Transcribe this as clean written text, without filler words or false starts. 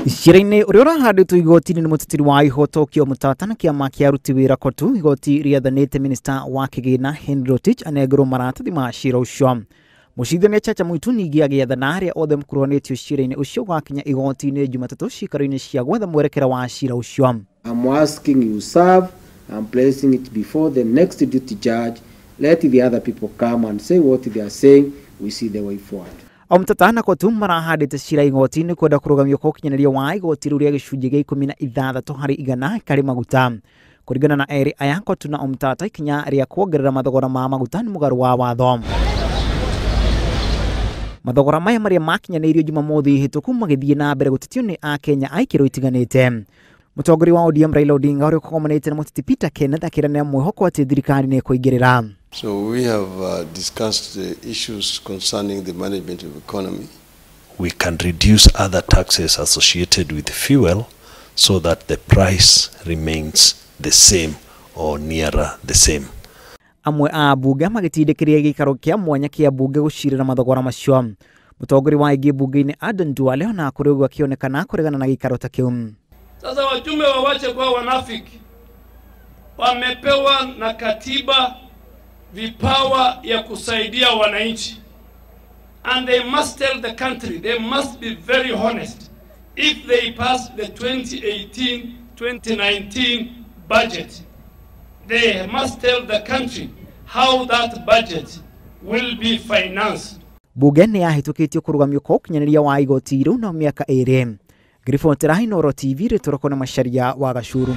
Shiraine uria handitwo igoti ni muteteri wa ihoto kio mutatana kiama kia ruti wira kotu igoti riendekithia minister wa kigina Henrotich anegro maratathi ma cira ucio mucithania Chacha Muingi agiathana aria othe mkuruhanitio cira-ini ucio gwakinya igoti-ini Jumatatu cikaro-ini cia gwetha mwerekera wa cira ucio. I'm asking you serve and placing it before the next duty judge. Let the other people come and say what they are saying. We see the way forward. Mutatana kotu marahandite cira igoti-ini kwenda kurugamia ukinyaniria wa igoti riu gicunji gia ikumi na ithathatu hari igana kari maguta. Kuringana na eri aya kotu na mutata ikinya ria kuongerera mathogora ma maguta ni mugaru wa watho. Mathogora maya maria makinyanirio Jumamothi hituku magithie na mbere gutitio ni a Kenya aikiro itiganite. Mutongoria wa ODM Raila Odinga uri kugomanite na mutiti Peter Kenneth akirania mwihoko ati thirikari ni kuingirira. So we have discussed the issues concerning the management of economy. We can reduce other taxes associated with fuel so that the price remains the same or nearer the same. Amwe a bunge magitidikiria gikaro kia mwanya kia bunge gucirira mathogora macio. Mutongoria wa aingi bunge-ini Aden Duale ona kuriugwa kionekana kuregana na gikaro ta kiu. Sasa wajumbe wawache kwa wanafiki. Wamepewa na katiba vipawa ya kusaidia wananchi. And they must tell the country, they must be very honest. If they pass the 2018-2019 budget, they must tell the country how that budget will be financed. Bunge ni yahitukitio kurugamia ukinyaniria wa igoti riu na miaka 2. Grifo Inooro TV ritoroko na masharia wa Gachuru.